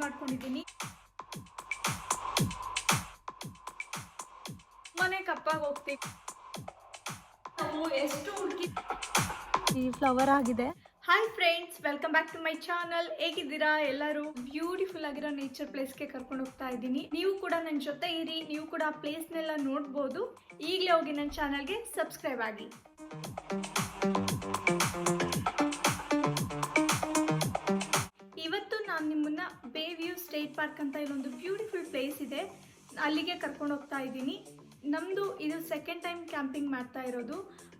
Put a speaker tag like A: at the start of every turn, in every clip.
A: ಮಾಡ್ಕೊಂಡಿದ್ದೀನಿ. ಮನೆ ಕಪ್ಪಾಗಿ ಹೋಗ್ತೀವಿ. ನಾವು ಎಷ್ಟು ಹುಡುಕಿ ಈ ಫ್ಲವರ್ ಆಗಿದೆ. Hi friends, welcome back to my channel. ಹೇಗಿದ್ದೀರಾ ಎಲ್ಲರೂ? ಬ್ಯೂಟಿಫುಲ್ ಆಗಿರೋ ನೇಚರ್ ಪ್ಲೇಸ್ಗೆ ಕರ್ಕೊಂಡು ಹೋಗ್ತಾ ಇದ್ದೀನಿ. ನೀವು ಕೂಡ ನನ್ನ ಜೊತೆ ಇರಿ, ನೀವು ಕೂಡ ಆ ಪ್ಲೇಸ್ನೆಲ್ಲ ನೋಡ್ಬೋದು. ಈಗಲೇ ಹೋಗಿ ನನ್ನ ಚಾನಲ್ಗೆ ಸಬ್ಸ್ಕ್ರೈಬ್ ಆಗಿ. ಇವತ್ತು ನಾನು ನಿಮ್ಮನ್ನ ಬೇ ವ್ಯೂ ಸ್ಟೇಟ್ ಪಾರ್ಕ್ ಅಂತ ಇಲ್ಲೊಂದು ಬ್ಯೂಟಿಫುಲ್ ಪ್ಲೇಸ್ ಇದೆ, ಅಲ್ಲಿಗೆ ಕರ್ಕೊಂಡು ಹೋಗ್ತಾ ಇದ್ದೀನಿ. ನಮ್ಮದು ಇದು ಸೆಕೆಂಡ್ ಟೈಮ್ ಕ್ಯಾಂಪಿಂಗ್ ಮಾಡ್ತಾ ಇರೋದು.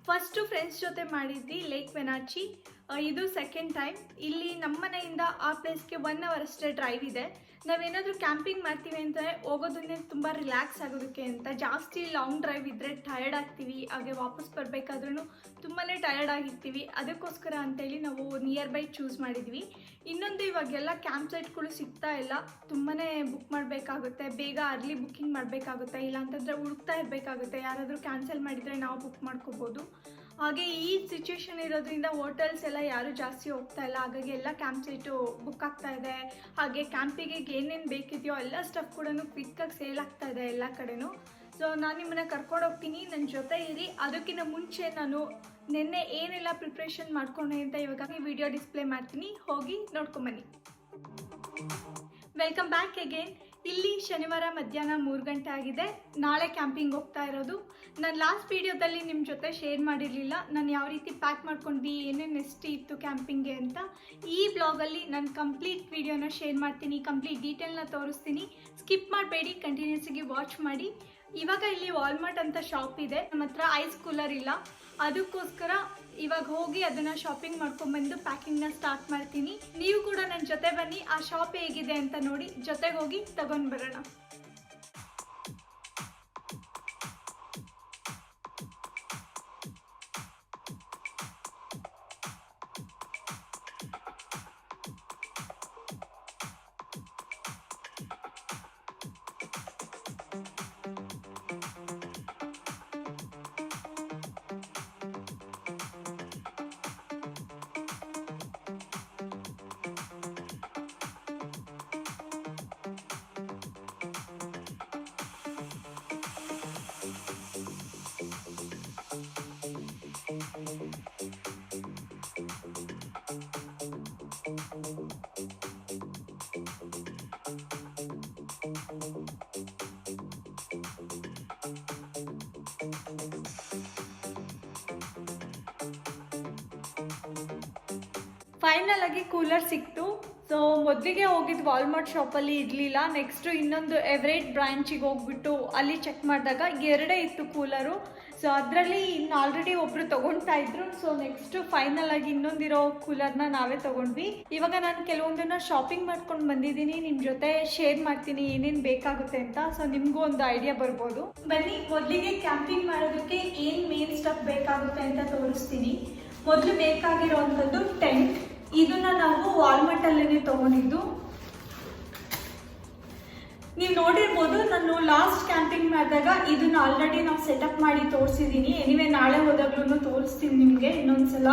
A: ಫಸ್ಟು ಫ್ರೆಂಡ್ಸ್ ಜೊತೆ ಮಾಡಿದ್ವಿ ಲೇಕ್ ವೆನಾಚಿ, ಇದು ಸೆಕೆಂಡ್ ಟೈಮ್. ಇಲ್ಲಿ ನಮ್ಮ ಮನೆಯಿಂದ ಆ ಪ್ಲೇಸ್ಗೆ 1 hour ಅಷ್ಟೇ ಡ್ರೈವ್ ಇದೆ. ನಾವೇನಾದರೂ ಕ್ಯಾಂಪಿಂಗ್ ಮಾಡ್ತೀವಿ ಅಂದರೆ ಹೋಗೋದನ್ನೇ ತುಂಬ ರಿಲ್ಯಾಕ್ಸ್ ಆಗೋದಕ್ಕೆ ಅಂತ. ಜಾಸ್ತಿ ಲಾಂಗ್ ಡ್ರೈವ್ ಇದ್ದರೆ ಟಯರ್ಡ್ ಆಗ್ತೀವಿ, ಹಾಗೆ ವಾಪಸ್ ಬರಬೇಕಾದ್ರೂ ತುಂಬಾ ಟಯರ್ಡ್ ಆಗಿರ್ತೀವಿ. ಅದಕ್ಕೋಸ್ಕರ ಅಂತೇಳಿ ನಾವು ನಿಯರ್ ಬೈ ಚೂಸ್ ಮಾಡಿದ್ವಿ. ಇನ್ನೊಂದು, ಇವಾಗೆಲ್ಲ ಕ್ಯಾಂಪ್ ಸೈಟ್ಗಳು ಸಿಗ್ತಾ ಇಲ್ಲ, ತುಂಬಾ ಬುಕ್ ಮಾಡಬೇಕಾಗುತ್ತೆ, ಬೇಗ ಅರ್ಲಿ ಬುಕ್ಕಿಂಗ್ ಮಾಡಬೇಕಾಗುತ್ತೆ, ಇಲ್ಲಾಂತಂದರೆ ಹುಡುಕ್ತಾ ಇರಬೇಕಾಗುತ್ತೆ. ಯಾರಾದರೂ ಕ್ಯಾನ್ಸಲ್ ಮಾಡಿದರೆ ನಾವು ಬುಕ್ ಮಾಡ್ಕೋಬೋದು. ಹಾಗೆ ಈ ಸಿಚುವೇಶನ್ ಇರೋದ್ರಿಂದ ಹೋಟೆಲ್ಸ್ ಎಲ್ಲ ಯಾರೂ ಜಾಸ್ತಿ ಹೋಗ್ತಾ ಇಲ್ಲ, ಹಾಗಾಗಿ ಎಲ್ಲ ಕ್ಯಾಂಪ್ ಸೈಟು ಬುಕ್ ಆಗ್ತಾ ಇದೆ. ಹಾಗೆ ಕ್ಯಾಂಪಿಗೆ ಏನೇನು ಬೇಕಿದೆಯೋ ಎಲ್ಲ ಸ್ಟಫ್ ಕೂಡ ಕ್ವಿಕ್ಕಾಗಿ ಸೇಲ್ ಆಗ್ತಾ ಇದೆ ಎಲ್ಲ ಕಡೆನೂ. ಸೊ ನಾನು ನಿಮ್ಮನ್ನ ಕರ್ಕೊಂಡು ಹೋಗ್ತೀನಿ, ನನ್ನ ಜೊತೆ ಇರಿ. ಅದಕ್ಕಿಂತ ಮುಂಚೆ ನಾನು ನಿನ್ನೆ ಏನೆಲ್ಲ ಪ್ರಿಪ್ರೇಷನ್ ಮಾಡ್ಕೊಂಡೆ ಅಂತ ಇವಾಗ ವಿಡಿಯೋ ಡಿಸ್ಪ್ಲೇ ಮಾಡ್ತೀನಿ, ಹೋಗಿ ನೋಡ್ಕೊಂಬನ್ನಿ. Welcome back again. ಇಲ್ಲಿ ಶನಿವಾರ ಮಧ್ಯಾಹ್ನ 3 ಗಂಟೆ ಆಗಿದೆ. ನಾಳೆ ಕ್ಯಾಂಪಿಂಗ್ ಹೋಗ್ತಾ ಇರೋದು. ನಾನು ಲಾಸ್ಟ್ ವೀಡಿಯೋದಲ್ಲಿ ನಿಮ್ಮ ಜೊತೆ ಶೇರ್ ಮಾಡಿರಲಿಲ್ಲ ನಾನು ಯಾವ ರೀತಿ ಪ್ಯಾಕ್ ಮಾಡ್ಕೊಂಡ್ವಿ, ಏನೇನು ಎಷ್ಟು ಇತ್ತು ಕ್ಯಾಂಪಿಂಗ್ಗೆ ಅಂತ. ಈ ಬ್ಲಾಗಲ್ಲಿ ನಾನು ಕಂಪ್ಲೀಟ್ ವೀಡಿಯೋನ ಶೇರ್ ಮಾಡ್ತೀನಿ, ಕಂಪ್ಲೀಟ್ ಡೀಟೇಲ್ನ ತೋರಿಸ್ತೀನಿ. ಸ್ಕಿಪ್ ಮಾಡಬೇಡಿ, ಕಂಟಿನ್ಯೂಸಾಗಿ ವಾಚ್ ಮಾಡಿ. ಇವಾಗ ಇಲ್ಲಿ ವಾಲ್ಮಾರ್ಟ್ ಅಂತ ಶಾಪ್ ಇದೆ, ನಮ್ಮ ಹತ್ರ ಐಸ್ ಕೂಲರ್ ಇಲ್ಲ, ಅದಕ್ಕೋಸ್ಕರ ಇವಾಗ ಹೋಗಿ ಅದನ್ನು ಶಾಪಿಂಗ್ ಮಾಡ್ಕೊಂಡ್ಬಂದು ಪ್ಯಾಕಿಂಗ್ನ ಸ್ಟಾರ್ಟ್ ಮಾಡ್ತೀನಿ. ನೀವು ಕೂಡ ನನ್ನ ಜೊತೆ ಬನ್ನಿ, ಆ ಶಾಪ್ ಹೇಗಿದೆ ಅಂತ ನೋಡಿ, ಜೊತೆಗೆ ಹೋಗಿ ತಗೊಂಡು ಬರೋಣ. ಫೈನಲ್ ಆಗಿ ಕೂಲರ್ ಸಿಕ್ತು. ಸೊ ಮೊದಲಿಗೆ ಹೋಗಿದ್ದು ವಾಲ್ಮಾರ್ಟ್ ಶಾಪಲ್ಲಿ ಇರಲಿಲ್ಲ. ನೆಕ್ಸ್ಟು ಇನ್ನೊಂದು ಎವರೇಟ್ ಬ್ರಾಂಚಿಗೆ ಹೋಗ್ಬಿಟ್ಟು ಅಲ್ಲಿ ಚೆಕ್ ಮಾಡಿದಾಗ 2 ಇತ್ತು ಕೂಲರು. ಸೊ ಅದರಲ್ಲಿ ಇನ್ನು ಆಲ್ರೆಡಿ ಒಬ್ಬರು ತೊಗೊಳ್ತಾ ಇದ್ರು. ಸೊ ನೆಕ್ಸ್ಟು ಫೈನಲ್ ಆಗಿ ಇನ್ನೊಂದಿರೋ ಕೂಲರ್ನ ನಾವೇ ತೊಗೊಂಡ್ವಿ. ಇವಾಗ ನಾನು ಕೆಲವೊಂದನ್ನು ಶಾಪಿಂಗ್ ಮಾಡ್ಕೊಂಡು ಬಂದಿದ್ದೀನಿ, ನಿಮ್ಮ ಜೊತೆ ಶೇರ್ ಮಾಡ್ತೀನಿ ಏನೇನು ಬೇಕಾಗುತ್ತೆ ಅಂತ. ಸೊ ನಿಮಗೂ ಒಂದು ಐಡಿಯಾ ಬರ್ಬೋದು. ಬನ್ನಿ, ಮೊದಲಿಗೆ ಕ್ಯಾಂಪಿಂಗ್ ಮಾಡೋದಕ್ಕೆ ಏನು ಮೇನ್ ಸ್ಟಫ್ ಬೇಕಾಗುತ್ತೆ ಅಂತ ತೋರಿಸ್ತೀನಿ. ಮೊದಲು ಬೇಕಾಗಿರೋವಂಥದ್ದು ಟೆಂಟ್. ಇದನ್ನ ನಾವು ವಾಲ್ಮಾರ್ಟ್ ಅಲ್ಲೇ ತಗೊಂಡಿದ್ದು. ನೀವು ನೋಡಿರ್ಬೋದು, ನಾನು ಲಾಸ್ಟ್ ಕ್ಯಾಂಪಿಂಗ್ ಮಾಡಿದಾಗ ಇದನ್ನ ಆಲ್ರೆಡಿ ನಾವು ಸೆಟಪ್ ಮಾಡಿ ತೋರಿಸಿದ್ದೀನಿ. ಎನಿವೆ ನಾಳೆ ಹೋದಾಗ್ಲೂ ತೋರಿಸ್ತೀನಿ ನಿಮಗೆ ಇನ್ನೊಂದ್ಸಲ.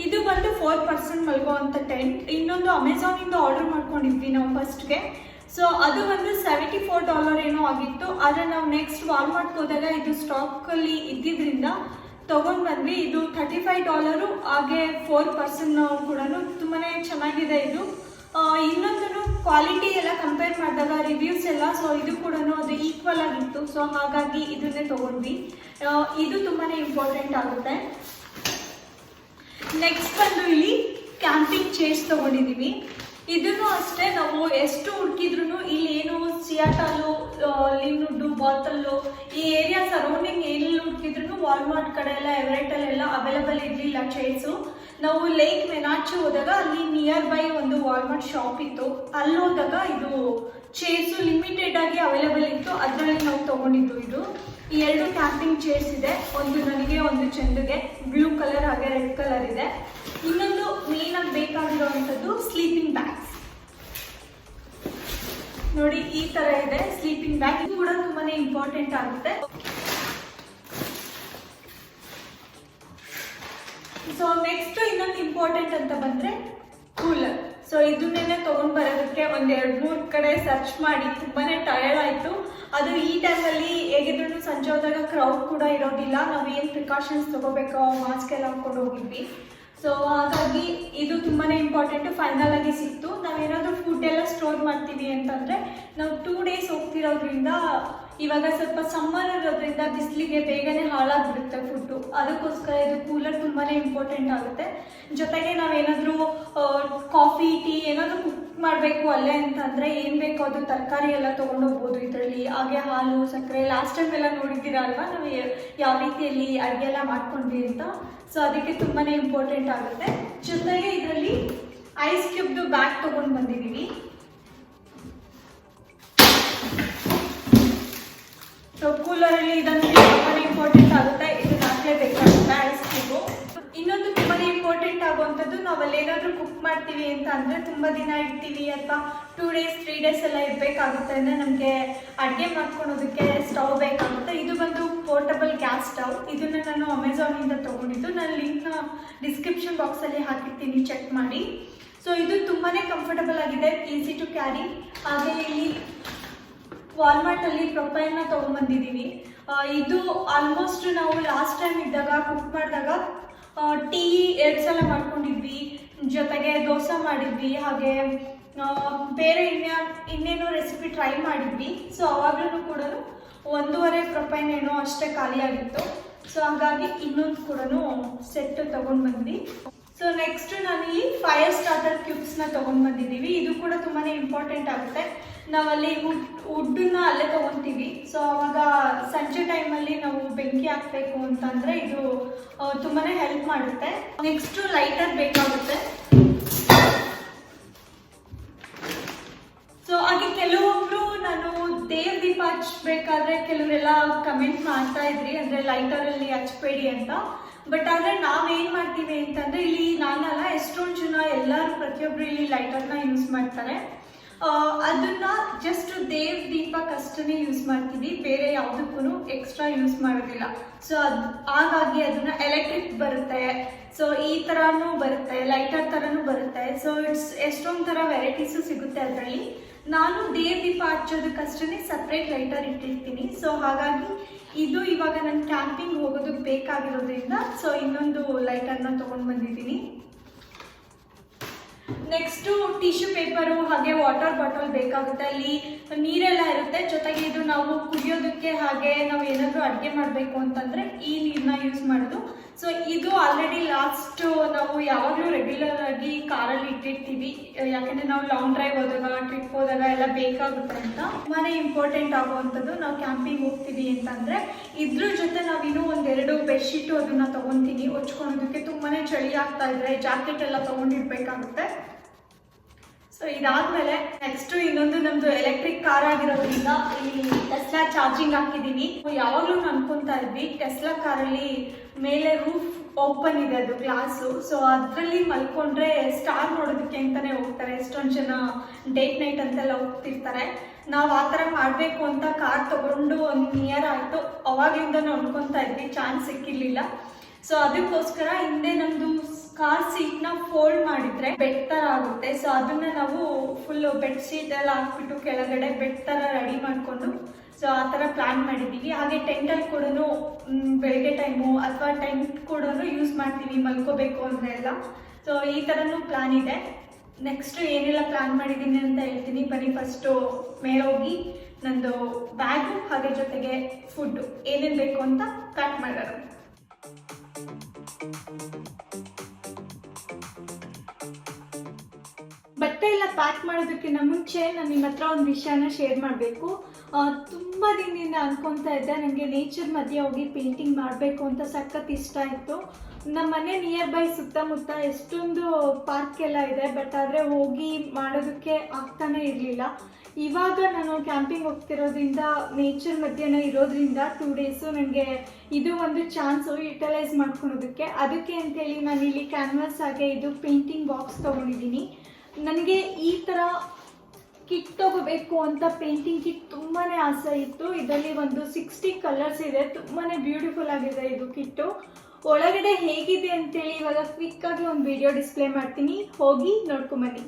A: ಇದು ಬಂದು 4 person ಮಲ್ಗೋವಂಥ ಟೆಂಟ್. ಇನ್ನೊಂದು ಅಮೆಝಾನಿಂದ ಆರ್ಡರ್ ಮಾಡ್ಕೊಂಡಿದ್ವಿ ನಾವು ಫಸ್ಟ್ಗೆ. ಸೊ ಅದು ಒಂದು $74 ಏನೋ ಆಗಿತ್ತು. ಆದರೆ ನಾವು ನೆಕ್ಸ್ಟ್ ವಾಲ್ಮಾರ್ಟ್ಗೆ ಹೋದಾಗ ಇದು ಸ್ಟಾಕಲ್ಲಿ ಇದ್ದಿದ್ದರಿಂದ ತೊಗೊಂಡು ಬಂದ್ವಿ. ಇದು $35. ಹಾಗೆ 4 person ಕೂಡ ತುಂಬಾ ಚೆನ್ನಾಗಿದೆ ಇದು. ಇನ್ನೊಂದು ಕ್ವಾಲಿಟಿ ಎಲ್ಲ ಕಂಪೇರ್ ಮಾಡಿದಾಗ ರಿವ್ಯೂಸ್ ಎಲ್ಲ, ಸೊ ಇದು ಕೂಡ ಅದು ಈಕ್ವಲ್ ಆಗಿತ್ತು. ಸೊ ಹಾಗಾಗಿ ಇದನ್ನೇ ತೊಗೊಂಡ್ವಿ. ಇದು ತುಂಬಾ ಇಂಪಾರ್ಟೆಂಟ್ ಆಗುತ್ತೆ. ನೆಕ್ಸ್ಟ್ ಬಂದು ಇಲ್ಲಿ ಕ್ಯಾಂಪಿಂಗ್ ಚೇರ್ಸ್ ತೊಗೊಂಡಿದ್ದೀವಿ. ಇದನ್ನು ಅಷ್ಟೇ, ನಾವು ಎಷ್ಟು ಹುಡುಕಿದ್ರು ಇಲ್ಲಿ ಏನು ಸಿಯಾಟಲು, ಲಿನ್ವುಡ್ಡು, ಬಾತಲ್ಲು, ಈ ಏರಿಯಾ ಸರೌಂಡಿಂಗ್ ಎಲ್ಲಿ ಹುಡುಕಿದ್ರು ವಾಲ್ಮಾರ್ಟ್ ಕಡೆ ಎಲ್ಲ ಎವರೇಟಲ್ಲೆಲ್ಲ ಅವೈಲೇಬಲ್ ಇರಲಿಲ್ಲ ಚೇರ್ಸು. ನಾವು ಲೇಕ್ ವೆನಾಚಿ ಹೋದಾಗ ಅಲ್ಲಿ ನಿಯರ್ ಬೈ ಒಂದು ವಾಲ್ಮಾರ್ಟ್ ಶಾಪ್ ಇತ್ತು, ಅಲ್ಲಿ ಹೋದಾಗ ಇದು ಚೇರ್ಸು ಲಿಮಿಟೆಡ್ ಆಗಿ ಅವೈಲೇಬಲ್ ಇತ್ತು, ಅದರಲ್ಲಿ ನಾವು ತೊಗೊಂಡಿದ್ದು. ಇದು ಈ 2 ಕ್ಯಾಂಪಿಂಗ್ ಚೇರ್ಸ್ ಇದೆ, ಒಂದು ನನಗೆ ಒಂದು ಚಂದುಗೆ, ಬ್ಲೂ ಕಲರ್ ಹಾಗೆ ರೆಡ್ ಕಲರ್ ಇದೆ. ಇನ್ನೊಂದು ಮೇನ್ ಆಗಿ ಬೇಕಾಗಿರುವಂಥದ್ದು ಸ್ಲೀಪಿಂಗ್ ಬ್ಯಾಗ್ಸ್. ನೋಡಿ ಈ ತರ ಇದೆ ಸ್ಲೀಪಿಂಗ್ ಬ್ಯಾಗ್, ಇದು ಕೂಡ ತುಂಬಾನೇ ಇಂಪಾರ್ಟೆಂಟ್ ಆಗುತ್ತೆ. ಸೊ ನೆಕ್ಸ್ಟ್ ಇನ್ನೊಂದು ಇಂಪಾರ್ಟೆಂಟ್ ಅಂತ ಬಂದ್ರೆ ಕೂಲರ್. ಸೊ ಇದನ್ನೇ ತೊಗೊಂಡು ಬರೋದಕ್ಕೆ ಒಂದು 2-3 ಕಡೆ ಸರ್ಚ್ ಮಾಡಿ ತುಂಬಾ ಟಯರ್ಡ್ ಆಯಿತು. ಅದು ಈ ಟೈಮಲ್ಲಿ ಹೇಗಿದ್ರು ಸಂಜೆ ಹೋದಾಗ ಕ್ರೌಡ್ ಕೂಡ ಇರೋದಿಲ್ಲ. ನಾವು ಏನು ಪ್ರಿಕಾಷನ್ಸ್ ತೊಗೋಬೇಕೋ ಮಾಸ್ಕ್ ಎಲ್ಲ ಹಾಕ್ಕೊಂಡು ಹೋಗಿದ್ವಿ. ಸೊ ಹಾಗಾಗಿ ಇದು ತುಂಬಾ ಇಂಪಾರ್ಟೆಂಟು. ಫೈನಲ್ ಆಗಿ ಸಿಕ್ತು. ನಾವೇನಾದರೂ ಫುಡ್ ಎಲ್ಲ ಸ್ಟೋರ್ ಮಾಡ್ತೀವಿ ಅಂತಂದರೆ ನಾವು 2 ಡೇಸ್ ಹೋಗ್ತಿರೋದ್ರಿಂದ ಇವಾಗ ಸ್ವಲ್ಪ ಸಮ್ಮರ್ ಇರೋದ್ರಿಂದ ಬಿಸಿಲಿಗೆ ಬೇಗನೆ ಹಾಳಾಗ್ಬಿಡುತ್ತೆ ಫುಡ್ಡು. ಅದಕ್ಕೋಸ್ಕರ ಇದು ಕೂಲರ್ ತುಂಬಾ ಇಂಪಾರ್ಟೆಂಟ್ ಆಗುತ್ತೆ. ಜೊತೆಗೆ ನಾವೇನಾದರೂ ಕಾಫಿ ಟೀ ಏನಾದರೂ ಕುಕ್ ಮಾಡಬೇಕು ಅಲ್ಲೇ ಅಂತಂದರೆ ಏನು ಬೇಕೋ ಅದು ತರಕಾರಿ ಎಲ್ಲ ತೊಗೊಂಡೋಗ್ಬೋದು ಇದರಲ್ಲಿ. ಹಾಗೆ ಹಾಲು ಸಕ್ಕರೆ ಲಾಸ್ಟ್ ಟೈಮ್ ಎಲ್ಲ ನೋಡಿದ್ದೀರ ಅಲ್ವಾ ನಾವು ಯಾವ ರೀತಿಯಲ್ಲಿ ಅಡುಗೆ ಎಲ್ಲ ಮಾಡ್ಕೊಂಡ್ವಿ ಅಂತ. ಸೊ ಅದಕ್ಕೆ ತುಂಬಾ ಇಂಪಾರ್ಟೆಂಟ್ ಆಗುತ್ತೆ. ಜೊತೆಗೆ ಇದರಲ್ಲಿ ಐಸ್ ಕ್ಯೂಬ್ದು ಬ್ಯಾಗ್ ತೊಗೊಂಡು ಬಂದಿದ್ದೀವಿ. ಸೊ ಕೂಲರಲ್ಲಿ ಇದನ್ನು ತುಂಬಾ ಇಂಪಾರ್ಟೆಂಟ್ ಆಗುತ್ತೆ. ಇದನ್ನ ಹಾಕಲೇಬೇಕಾಗುತ್ತೆ ಐಸ್ ಕ್ಯೂಬು. ಇನ್ನೊಂದು ತುಂಬಾ ಇಂಪಾರ್ಟೆಂಟ್ ಆಗುವಂಥದ್ದು, ನಾವು ಅಲ್ಲಿ ಏನಾದರೂ ಕುಕ್ ಮಾಡ್ತೀವಿ ಅಂತ ಅಂದರೆ ತುಂಬ ದಿನ ಇಡ್ತೀವಿ ಅಥವಾ 2 ಡೇಸ್ 3 ಡೇಸ್ ಎಲ್ಲ ಇರಬೇಕಾಗುತ್ತೆ ಅಂದರೆ ನಮಗೆ ಅಡುಗೆ ಮಾಡ್ಕೊಳೋದಕ್ಕೆ ಸ್ಟವ್ ಬೇಕಾಗುತ್ತೆ. ಇದು ಬಂದು ಪೋರ್ಟಬಲ್ ಗ್ಯಾಸ್ ಸ್ಟವ್. ಇದನ್ನು ನಾನು ಅಮೆಝಾನಿಂದ ತೊಗೊಂಡಿದ್ದು. ನಾನು ಲಿಂಕ್ನ ಡಿಸ್ಕ್ರಿಪ್ಷನ್ ಬಾಕ್ಸಲ್ಲಿ ಹಾಕಿರ್ತೀನಿ, ಚೆಕ್ ಮಾಡಿ. ಸೊ ಇದು ತುಂಬಾ ಕಂಫರ್ಟಬಲ್ ಆಗಿದೆ, ಈಸಿ ಟು ಕ್ಯಾರಿ. ಹಾಗೆ ಇಲ್ಲಿ ವಾಲ್ಮಾರ್ಟಲ್ಲಿ ಪ್ರೊಪೈಲ್ನ ತೊಗೊಂಬಂದಿದ್ದೀವಿ. ಇದು ಆಲ್ಮೋಸ್ಟ್ ನಾವು ಲಾಸ್ಟ್ ಟೈಮ್ ಇದ್ದಾಗ ಕುಕ್ ಮಾಡಿದಾಗ ಟೀ 2 ಸಲ ಮಾಡ್ಕೊಂಡಿದ್ವಿ, ಜೊತೆಗೆ ದೋಸೆ ಮಾಡಿದ್ವಿ, ಹಾಗೆ ಬೇರೆ ಇನ್ನೇನೋ ರೆಸಿಪಿ ಟ್ರೈ ಮಾಡಿದ್ವಿ. ಸೊ ಅವಾಗಲೂ ಕೂಡ 1.5 ಪ್ರೊಪೈನ್ ಏನೋ ಅಷ್ಟೇ ಖಾಲಿಯಾಗಿತ್ತು. ಸೊ ಹಾಗಾಗಿ ಇನ್ನೊಂದು ಕೂಡ ಸೆಟ್ ತೊಗೊಂಡು ಬಂದ್ವಿ. ಸೊ ನೆಕ್ಸ್ಟ್ ನಾನಿಲ್ಲಿ ಫೈರ್ ಸ್ಟಾರ್ಟರ್ ಕ್ಯೂಬ್ಸ್ನ ತೊಗೊಂಡು ಬಂದಿದ್ದೀವಿ. ಇದು ಕೂಡ ತುಂಬಾ ಇಂಪಾರ್ಟೆಂಟ್ ಆಗುತ್ತೆ. ನಾವಲ್ಲಿ ವುಡ್ಡನ್ನ ಅಲ್ಲೇ ತೊಗೊತೀವಿ. ಸೊ ಅವಾಗ ಸಂಜೆ ಟೈಮಲ್ಲಿ ನಾವು ಬೆಂಕಿ ಹಾಕಬೇಕು ಅಂತಂದರೆ ಇದು ತುಂಬಾ ಹೆಲ್ಪ್ ಮಾಡುತ್ತೆ. ನೆಕ್ಸ್ಟು ಲೈಟರ್ ಬೇಕಾಗುತ್ತೆ. ಸೊ ಹಾಗೆ ಕೆಲವೊಬ್ಬರು ನಾನು ದೇವ್ರ ದೀಪ ಹಚ್ಚಬೇಕಾದ್ರೆ ಕೆಲವರೆಲ್ಲ ಕಮೆಂಟ್ ಮಾಡ್ತಾ ಇದ್ರಿ, ಅಂದರೆ ಲೈಟರಲ್ಲಿ ಹಚ್ಬೇಡಿ ಅಂತ. ಬಟ್ ಆದರೆ ನಾವೇನು ಮಾಡ್ತೀವಿ ಅಂತಂದರೆ ಇಲ್ಲಿ ನಾನಲ್ಲ, ಎಷ್ಟೊಂದು ಜನ ಎಲ್ಲರೂ ಪ್ರತಿಯೊಬ್ಬರು ಇಲ್ಲಿ ಲೈಟರ್ನ ಯೂಸ್ ಮಾಡ್ತಾರೆ. ಅದನ್ನು ಜಸ್ಟ್ ದೇವ್ರ ದೀಪಕ್ಕಷ್ಟೇ ಯೂಸ್ ಮಾಡ್ತೀವಿ, ಬೇರೆ ಯಾವುದಕ್ಕೂ ಎಕ್ಸ್ಟ್ರಾ ಯೂಸ್ ಮಾಡೋದಿಲ್ಲ. ಸೊ ಹಾಗಾಗಿ ಅದನ್ನು ಎಲೆಕ್ಟ್ರಿಕ್ ಬರುತ್ತೆ, ಸೊ ಈ ಥರನೂ ಬರುತ್ತೆ, ಲೈಟರ್ ಥರನೂ ಬರುತ್ತೆ. ಸೊ ಎಷ್ಟೊಂದು ಥರ ವೆರೈಟೀಸು ಸಿಗುತ್ತೆ ಅದರಲ್ಲಿ. ನಾನು ದೇವ್ರ ದೀಪ ಹಚ್ಚೋದಕ್ಕಷ್ಟೇ ಸಪ್ರೇಟ್ ಲೈಟರ್ ಇಟ್ಟಿರ್ತೀನಿ. ಸೊ ಹಾಗಾಗಿ ಇದು ಇವಾಗ ನಾನು ಕ್ಯಾಂಪಿಂಗ್ ಹೋಗೋದಕ್ಕೆ ಬೇಕಾಗಿರೋದ್ರಿಂದ ಸೊ ಇನ್ನೊಂದು ಲೈಟರ್ನ ತೊಗೊಂಡು ಬಂದಿದ್ದೀನಿ. ನೆಕ್ಸ್ಟು ಟಿಶ್ಯೂ ಪೇಪರು ಹಾಗೆ ವಾಟರ್ ಬಾಟಲ್ ಬೇಕಾಗುತ್ತೆ. ಅಲ್ಲಿ ನೀರೆಲ್ಲ ಇರುತ್ತೆ. ಜೊತೆಗೆ ಇದು ನಾವು ಕುಡಿಯೋದಕ್ಕೆ ಹಾಗೆ ನಾವು ಏನಾದರೂ ಅಡುಗೆ ಮಾಡಬೇಕು ಅಂತಂದರೆ ಈ ನೀರನ್ನ ಯೂಸ್ ಮಾಡೋದು. ಸೊ ಇದು ಆಲ್ರೆಡಿ ಲಾಸ್ಟ್ ನಾವು ಯಾವಾಗಲೂ ರೆಗ್ಯುಲರ್ ಆಗಿ ಕಾರಲ್ಲಿ ಇಟ್ಟಿರ್ತೀವಿ, ಯಾಕೆಂದರೆ ನಾವು ಲಾಂಗ್ ಡ್ರೈವ್ ಹೋದಾಗ ಟ್ರಿಪ್ ಹೋದಾಗ ಎಲ್ಲ ಬೇಕಾಗುತ್ತೆ ಅಂತ. ತುಂಬಾ ಇಂಪಾರ್ಟೆಂಟ್ ಆಗುವಂಥದ್ದು ನಾವು ಕ್ಯಾಂಪಿಂಗ್ ಹೋಗ್ತೀವಿ ಅಂತಂದರೆ. ಇದ್ರ ಜೊತೆ ನಾವು ಇನ್ನೂ 1-2 ಬೆಡ್ಶೀಟು ಅದನ್ನು ತೊಗೊತೀನಿ ಹೊಚ್ಕೊಳೋದಕ್ಕೆ. ತುಂಬಾ ಚಳಿ ಆಗ್ತಾ ಇದ್ರೆ ಜಾಕೆಟ್ ಎಲ್ಲ ತೊಗೊಂಡಿರ್ಬೇಕಾಗುತ್ತೆ. ಸೊ ಇದಾದಮೇಲೆ ನೆಕ್ಸ್ಟು ಇನ್ನೊಂದು ನಮ್ಮದು ಎಲೆಕ್ಟ್ರಿಕ್ ಕಾರ್ ಆಗಿರೋದ್ರಿಂದ ಇಲ್ಲಿ ಟೆಸ್ಲಾ ಚಾರ್ಜಿಂಗ್ ಹಾಕಿದ್ದೀನಿ. ಯಾವಾಗಲೂ ಅನ್ಕೊತಾ ಇದ್ವಿ ಟೆಸ್ಲಾ ಕಾರಲ್ಲಿ ಮೇಲೆ ರೂಫ್ ಓಪನ್ ಇದೆ, ಅದು ಗ್ಲಾಸು. ಸೊ ಅದರಲ್ಲಿ ಮಲ್ಕೊಂಡ್ರೆ ಸ್ಟಾರ್ ನೋಡೋದಕ್ಕೆ ಅಂತಲೇ ಹೋಗ್ತಾರೆ ಎಷ್ಟೊಂದು ಜನ, ಡೇಟ್ ನೈಟ್ ಅಂತೆಲ್ಲ ಹೋಗ್ತಿರ್ತಾರೆ. ನಾವು ಆ ಥರ ಮಾಡಬೇಕು ಅಂತ ಕಾರ್ ತೊಗೊಂಡು 1 ಇಯರ್ ಆಯಿತು. ಅವಾಗಲಿಂದನೂ ಅನ್ಕೊತಾ ಇದ್ವಿ, ಚಾನ್ಸ್ ಸಿಕ್ಕಿರಲಿಲ್ಲ. ಸೊ ಅದಕ್ಕೋಸ್ಕರ ಹಿಂದೆ ನಮ್ಮದು ಕಾರ್ ಸೀಟ್ನ ಫೋಲ್ಡ್ ಮಾಡಿದರೆ ಬೆಡ್ ಥರ ಆಗುತ್ತೆ. ಸೊ ಅದನ್ನು ನಾವು ಫುಲ್ಲು ಬೆಡ್ಶೀಟ್ ಎಲ್ಲ ಹಾಕ್ಬಿಟ್ಟು ಕೆಳಗಡೆ ಬೆಡ್ ಥರ ರೆಡಿ ಮಾಡಿಕೊಂಡು ಸೊ ಆ ಥರ ಪ್ಲ್ಯಾನ್ ಮಾಡಿದ್ದೀವಿ. ಹಾಗೆ ಟೆಂಟಲ್ಲಿ ಕೂಡ ಬೆಳಗ್ಗೆ ಟೈಮು ಅಥವಾ ಟೆಂಟ್ ಕೂಡ ಯೂಸ್ ಮಾಡ್ತೀವಿ ಮಲ್ಕೋಬೇಕು ಅಂದರೆ ಎಲ್ಲ. ಸೊ ಈ ಥರನೂ ಪ್ಲ್ಯಾನ್ ಇದೆ. ನೆಕ್ಸ್ಟು ಏನೆಲ್ಲ ಪ್ಲ್ಯಾನ್ ಮಾಡಿದ್ದೀನಿ ಅಂತ ಹೇಳ್ತೀನಿ. ಬನ್ನಿ ಫಸ್ಟು ಮೇಲೋಗಿ ನಂದು ಬ್ಯಾಗು ಹಾಗೆ ಜೊತೆಗೆ ಫುಡ್ಡು ಏನೇನು ಬೇಕು ಅಂತ ಪ್ಯಾಕ್ ಮಾಡೋಣ. ಬಟ್ಟೆ ಎಲ್ಲ ಪ್ಯಾಕ್ ಮಾಡೋದಕ್ಕಿಂತ ಮುಂಚೆ ನಾನು ನಿಮ್ಮ ಹತ್ರ ಒಂದು ವಿಷಯನ ಶೇರ್ ಮಾಡಬೇಕು. ತುಂಬ ದಿನದಿಂದ ಅನ್ಕೊತಾ ಇದ್ದೆ ನನಗೆ ನೇಚರ್ ಮಧ್ಯೆ ಹೋಗಿ ಪೇಂಟಿಂಗ್ ಮಾಡಬೇಕು ಅಂತ ಸಖತ್ ಇಷ್ಟ ಇತ್ತು. ನಮ್ಮ ಮನೆ ನಿಯರ್ ಬೈ ಸುತ್ತಮುತ್ತ ಎಷ್ಟೊಂದು ಪಾರ್ಕ್ ಎಲ್ಲ ಇದೆ, ಬಟ್ ಆದರೆ ಹೋಗಿ ಮಾಡೋದಕ್ಕೆ ಆಗ್ತಾನೆ ಇರಲಿಲ್ಲ. ಇವಾಗ ನಾನು ಕ್ಯಾಂಪಿಂಗ್ ಹೋಗ್ತಿರೋದ್ರಿಂದ ನೇಚರ್ ಮಧ್ಯೆ ಇರೋದ್ರಿಂದ 2 ಡೇಸು ನನಗೆ ಇದು ಒಂದು ಚಾನ್ಸು ಯುಟಿಲೈಸ್ ಮಾಡ್ಕೊಳೋದಕ್ಕೆ. ಅದಕ್ಕೆ ಅಂತೇಳಿ ನಾನು ಇಲ್ಲಿ ಕ್ಯಾನ್ವಾಸ್ ಹಾಗೆ ಇದು ಪೇಂಟಿಂಗ್ ಬಾಕ್ಸ್ ತೊಗೊಂಡಿದ್ದೀನಿ. ನನಗೆ ಈ ಥರ ಕಿಟ್ ತೊಗೋಬೇಕು ಅಂತ ಪೇಂಟಿಂಗ್ ಕಿಟ್ ತುಂಬಾ ಆಸೆ ಇತ್ತು. ಇದರಲ್ಲಿ ಒಂದು 60 ಕಲರ್ಸ್ ಇದೆ, ತುಂಬಾ ಬ್ಯೂಟಿಫುಲ್ ಆಗಿದೆ ಇದು ಕಿಟ್ಟು. ಒಳಗಡೆ ಹೇಗಿದೆ ಅಂತೇಳಿ ಇವಾಗ ಕ್ವಿಕ್ಕಾಗಿ ಒಂದು ವಿಡಿಯೋ ಡಿಸ್ಪ್ಲೇ ಮಾಡ್ತೀನಿ, ಹೋಗಿ ನೋಡ್ಕೊಂಬನ್ನಿ.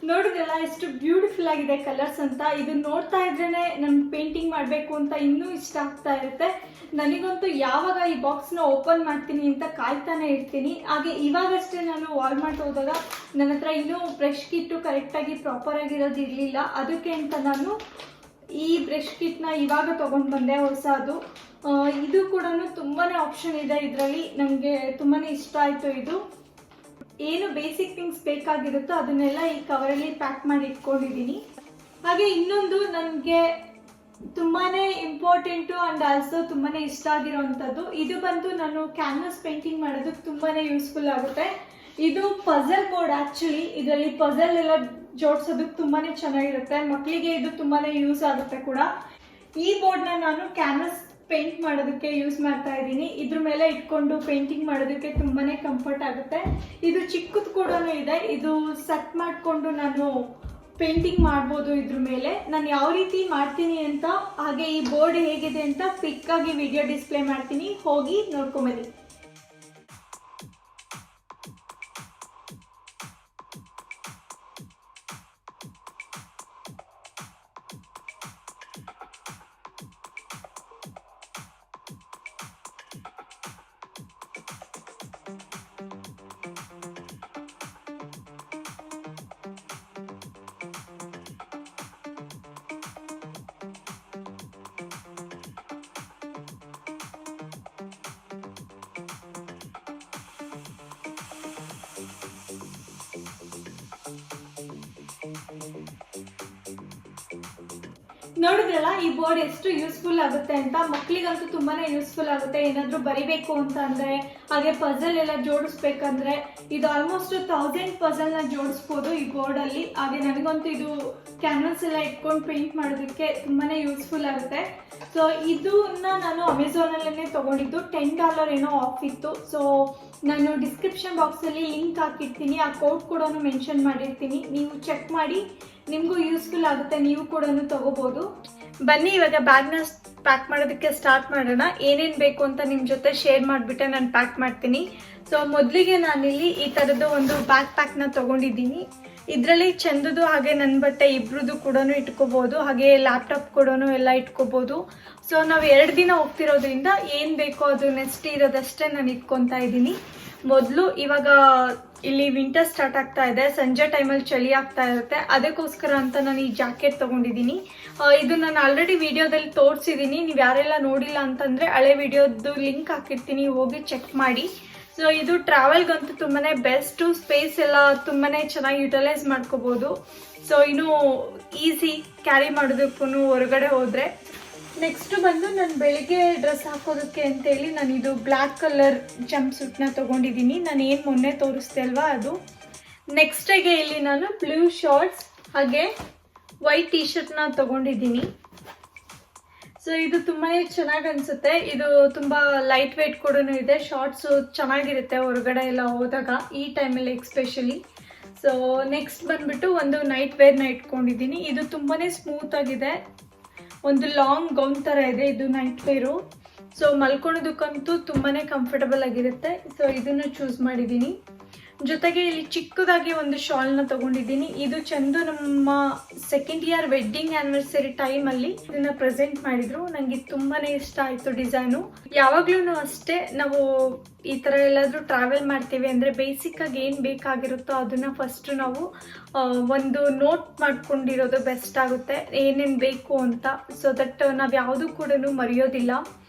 A: ನೋಡಿದ್ರಲ್ಲ ಎಷ್ಟು ಬ್ಯೂಟಿಫುಲ್ ಆಗಿದೆ ಕಲರ್ಸ್ ಅಂತ. ಇದನ್ನ ನೋಡ್ತಾ ಇದ್ರೇನೆ ನನ್ಗೆ ಪೇಂಟಿಂಗ್ ಮಾಡಬೇಕು ಅಂತ ಇನ್ನೂ ಇಷ್ಟ ಆಗ್ತಾ ಇರುತ್ತೆ. ನನಗಂತೂ ಯಾವಾಗ ಈ ಬಾಕ್ಸ್ನ ಓಪನ್ ಮಾಡ್ತೀನಿ ಅಂತ ಕಾಯ್ತಾನೆ ಇರ್ತೀನಿ. ಹಾಗೆ ಇವಾಗಷ್ಟೇ ನಾನು ವಾಲ್ಮಾರ್ಟ್ ಹೋದಾಗ ನನ್ನ ಹತ್ರ ಇನ್ನೂ ಬ್ರಷ್ ಕಿಟ್ಟು ಕರೆಕ್ಟಾಗಿ ಪ್ರಾಪರ್ ಆಗಿರೋದು ಇರಲಿಲ್ಲ. ಅದಕ್ಕೆ ಅಂತ ನಾನು ಈ ಬ್ರಷ್ ಕಿಟ್ನ ಇವಾಗ ತೊಗೊಂಡು ಬಂದೆ ಹೊಸದು. ಇದು ಕೂಡ ತುಂಬಾ ಆಪ್ಷನ್ ಇದೆ ಇದರಲ್ಲಿ. ನನಗೆ ತುಂಬಾ ಇಷ್ಟ ಆಯಿತು. ಇದು ಏನು ಬೇಸಿಕ್ ಥಿಂಗ್ಸ್ ಬೇಕಾಗಿರುತ್ತೋ ಅದನ್ನೆಲ್ಲ ಈ ಕವರಲ್ಲಿ ಪ್ಯಾಕ್ ಮಾಡಿ ಇಟ್ಕೊಂಡಿದ್ದೀನಿ. ಹಾಗೆ ಇನ್ನೊಂದು ನನಗೆ ತುಂಬಾ ಇಂಪಾರ್ಟೆಂಟು ಆ್ಯಂಡ್ ಆಲ್ಸೋ ತುಂಬಾ ಇಷ್ಟ ಆಗಿರೋವಂಥದ್ದು, ಇದು ಬಂದು ನಾನು ಕ್ಯಾನ್ವಾಸ್ ಪೇಂಟಿಂಗ್ ಮಾಡೋದಕ್ಕೆ ತುಂಬಾ ಯೂಸ್ಫುಲ್ ಆಗುತ್ತೆ. ಇದು ಪಜಲ್ ಬೋರ್ಡ್. ಆ್ಯಕ್ಚುಲಿ ಇದರಲ್ಲಿ ಪಜಲ್ ಎಲ್ಲ ಜೋಡಿಸೋದಕ್ಕೆ ತುಂಬಾ ಚೆನ್ನಾಗಿರುತ್ತೆ. ಮಕ್ಕಳಿಗೆ ಇದು ತುಂಬಾ ಯೂಸ್ ಆಗುತ್ತೆ ಕೂಡ. ಈ ಬೋರ್ಡ್ನ ನಾನು ಕ್ಯಾನ್ವಾಸ್ ಪೇಂಟ್ ಮಾಡೋದಕ್ಕೆ ಯೂಸ್ ಮಾಡ್ತಾ ಇದ್ದೀನಿ. ಇದ್ರ ಮೇಲೆ ಇಟ್ಕೊಂಡು ಪೇಂಟಿಂಗ್ ಮಾಡೋದಕ್ಕೆ ತುಂಬಾ ಕಂಫರ್ಟ್ ಆಗುತ್ತೆ. ಇದು ಚಿಕ್ಕದು ಕೂಡ ಇದೆ. ಇದು ಸೆಟ್ ಮಾಡಿಕೊಂಡು ನಾನು ಪೇಂಟಿಂಗ್ ಮಾಡ್ಬೋದು ಇದ್ರ ಮೇಲೆ. ನಾನು ಯಾವ ರೀತಿ ಮಾಡ್ತೀನಿ ಅಂತ ಹಾಗೆ ಈ ಬೋರ್ಡ್ ಹೇಗಿದೆ ಅಂತ ಕ್ವಿಕ್ ಆಗಿ ವಿಡಿಯೋ ಡಿಸ್ಪ್ಲೇ ಮಾಡ್ತೀನಿ, ಹೋಗಿ ನೋಡ್ಕೊಂಬನ್ನಿ. ನೋಡಿದ್ರಲ್ಲ ಈ ಬೋರ್ಡ್ ಎಷ್ಟು ಯೂಸ್ಫುಲ್ ಆಗುತ್ತೆ ಅಂತ. ಮಕ್ಕಳಿಗಂತೂ ತುಂಬಾ ಯೂಸ್ಫುಲ್ ಆಗುತ್ತೆ. ಏನಾದರೂ ಬರಿಬೇಕು ಅಂತ ಅಂದರೆ, ಹಾಗೆ ಪಜಲ್ ಎಲ್ಲ ಜೋಡಿಸ್ಬೇಕಂದ್ರೆ ಇದು ಆಲ್ಮೋಸ್ಟ್ 1000 ಪಜಲ್ನ ಜೋಡಿಸ್ಬೋದು ಈ ಬೋರ್ಡಲ್ಲಿ. ಹಾಗೆ ನನಗಂತೂ ಇದು ಕ್ಯಾನ್ವಾಸ್ ಎಲ್ಲ ಇಟ್ಕೊಂಡು ಪೇಂಟ್ ಮಾಡೋದಕ್ಕೆ ತುಂಬಾ ಯೂಸ್ಫುಲ್ ಆಗುತ್ತೆ. ಸೊ ಇದನ್ನ ನಾನು ಅಮೆಝಾನಲ್ಲೇ ತೊಗೊಂಡಿದ್ದು. $10 ಏನೋ ಆಫ್ ಇತ್ತು. ಸೊ ನಾನು ಡಿಸ್ಕ್ರಿಪ್ಷನ್ ಬಾಕ್ಸಲ್ಲಿ ಲಿಂಕ್ ಹಾಕಿರ್ತೀನಿ, ಆ ಕೋಡ್ ಕೂಡ ಮೆನ್ಷನ್ ಮಾಡಿರ್ತೀನಿ. ನೀವು ಚೆಕ್ ಮಾಡಿ, ನಿಮಗೂ ಯೂಸ್ಫುಲ್ ಆಗುತ್ತೆ, ನೀವು ಕೂಡ ತಗೋಬೋದು. ಬನ್ನಿ ಇವಾಗ ಬ್ಯಾಗ್ನ ಪ್ಯಾಕ್ ಮಾಡೋದಕ್ಕೆ ಸ್ಟಾರ್ಟ್ ಮಾಡೋಣ. ಏನೇನು ಬೇಕು ಅಂತ ನಿಮ್ಮ ಜೊತೆ ಶೇರ್ ಮಾಡಿಬಿಟ್ಟೆ ನಾನು ಪ್ಯಾಕ್ ಮಾಡ್ತೀನಿ. ಸೊ ಮೊದಲಿಗೆ ನಾನಿಲ್ಲಿ ಈ ಥರದ್ದು ಒಂದು ಬ್ಯಾಗ್ ಪ್ಯಾಕ್ನ ತೊಗೊಂಡಿದ್ದೀನಿ. ಇದರಲ್ಲಿ ಚಂದದು ಹಾಗೆ ನನ್ನ ಬಟ್ಟೆ ಇಬ್ರದ್ದು ಕೂಡ ಇಟ್ಕೋಬೋದು. ಹಾಗೆ ಲ್ಯಾಪ್ಟಾಪ್ ಕೂಡ ಎಲ್ಲ ಇಟ್ಕೋಬೋದು. ಸೊ ನಾವು 2 ದಿನ ಹೋಗ್ತಿರೋದ್ರಿಂದ ಏನು ಬೇಕೋ ಅದು ನೆಕ್ಸ್ಟ್ ಇರೋದಷ್ಟೇ ನಾನು ಇಟ್ಕೊತಾ ಇದ್ದೀನಿ. ಮೊದಲು ಇವಾಗ ಇಲ್ಲಿ ವಿಂಟರ್ ಸ್ಟಾರ್ಟ್ ಆಗ್ತಾ ಇದೆ, ಸಂಜೆ ಟೈಮಲ್ಲಿ ಚಳಿ ಆಗ್ತಾ ಇರುತ್ತೆ. ಅದಕ್ಕೋಸ್ಕರ ಅಂತ ನಾನು ಈ ಜಾಕೆಟ್ ತೊಗೊಂಡಿದ್ದೀನಿ. ಇದು ನಾನು ಆಲ್ರೆಡಿ ವಿಡಿಯೋದಲ್ಲಿ ತೋರಿಸಿದ್ದೀನಿ. ನೀವು ಯಾರೆಲ್ಲ ನೋಡಿಲ್ಲ ಅಂತಂದರೆ ಹಳೆ ವಿಡಿಯೋದು ಲಿಂಕ್ ಹಾಕಿರ್ತೀನಿ, ಹೋಗಿ ಚೆಕ್ ಮಾಡಿ. ಸೊ ಇದು ಟ್ರಾವೆಲ್ಗಂತೂ ತುಂಬಾ ಬೆಸ್ಟು. ಸ್ಪೇಸ್ ಎಲ್ಲ ತುಂಬಾ ಚೆನ್ನಾಗಿ ಯುಟಿಲೈಸ್ ಮಾಡ್ಕೋಬೋದು. ಸೊ ಇನ್ನು ಈಸಿ ಕ್ಯಾರಿ ಮಾಡೋದಕ್ಕೂ ಹೊರಗಡೆ ಹೋದರೆ. ನೆಕ್ಸ್ಟ್ ಬಂದು ನಾನು ಬೆಳಿಗ್ಗೆ ಡ್ರೆಸ್ ಹಾಕೋದಕ್ಕೆ ಅಂತೇಳಿ ನಾನು ಇದು ಬ್ಲ್ಯಾಕ್ ಕಲರ್ ಜಂಪ್ ಸೂಟ್ನ ತೊಗೊಂಡಿದ್ದೀನಿ. ನಾನು ಏನು ಮೊನ್ನೆ ತೋರಿಸ್ದೆ ಅಲ್ವಾ ಅದು. ನೆಕ್ಸ್ಟಿಗೆ ಇಲ್ಲಿ ನಾನು ಬ್ಲೂ ಶಾರ್ಟ್ಸ್ ಹಾಗೆ ವೈಟ್ ಟೀ ಶರ್ಟ್ನ ತೊಗೊಂಡಿದ್ದೀನಿ. ಸೊ ಇದು ತುಂಬಾ ಚೆನ್ನಾಗಿ ಅನಿಸುತ್ತೆ. ಇದು ತುಂಬ ಲೈಟ್ ವೆಯ್ಟ್ ಕೂಡ ಇದೆ. ಶಾರ್ಟ್ಸು ಚೆನ್ನಾಗಿರುತ್ತೆ ಹೊರಗಡೆ ಎಲ್ಲ ಹೋದಾಗ, ಈ ಟೈಮಲ್ಲಿ ಎಕ್ಸ್ಪೆಷಲಿ. ಸೊ ನೆಕ್ಸ್ಟ್ ಬಂದುಬಿಟ್ಟು ಒಂದು ನೈಟ್ ವೇರ್ನ ಇಟ್ಕೊಂಡಿದ್ದೀನಿ. ಇದು ತುಂಬಾ ಸ್ಮೂತ್ ಆಗಿದೆ. ಒಂದು ಲಾಂಗ್ ಗೌನ್ ಥರ ಇದೆ ಇದು ನೈಟ್ ವೇರು. ಸೊ ಮಲ್ಕೊಳೋದಕ್ಕಂತೂ ತುಂಬಾ ಕಂಫರ್ಟಬಲ್ ಆಗಿರುತ್ತೆ. ಸೊ ಇದನ್ನು ಚೂಸ್ ಮಾಡಿದ್ದೀನಿ. ಜೊತೆಗೆ ಇಲ್ಲಿ ಚಿಕ್ಕದಾಗಿ ಒಂದು ಶಾಲ್ನ ತೊಗೊಂಡಿದ್ದೀನಿ. ಇದು ಚಂದು ನಮ್ಮ 2nd ಇಯರ್ ವೆಡ್ಡಿಂಗ್ ಆ್ಯನಿವರ್ಸರಿ ಟೈಮಲ್ಲಿ ಇದನ್ನು ಪ್ರೆಸೆಂಟ್ ಮಾಡಿದರು. ನನಗೆ ತುಂಬಾ ಇಷ್ಟ ಆಯಿತು ಡಿಸೈನು. ಯಾವಾಗಲೂ ಅಷ್ಟೇ ನಾವು ಈ ಥರ ಎಲ್ಲಾದರೂ ಟ್ರಾವೆಲ್ ಮಾಡ್ತೀವಿ ಅಂದರೆ ಬೇಸಿಕ್ಕಾಗಿ ಏನು ಬೇಕಾಗಿರುತ್ತೋ ಅದನ್ನು ಫಸ್ಟು ನಾವು ಒಂದು ನೋಟ್ ಮಾಡ್ಕೊಂಡಿರೋದು ಬೆಸ್ಟ್ ಆಗುತ್ತೆ, ಏನೇನು ಬೇಕು ಅಂತ. ಸೊ ದಟ್ ನಾವು ಯಾವುದೂ ಕೂಡ ಮರೆಯೋದಿಲ್ಲ.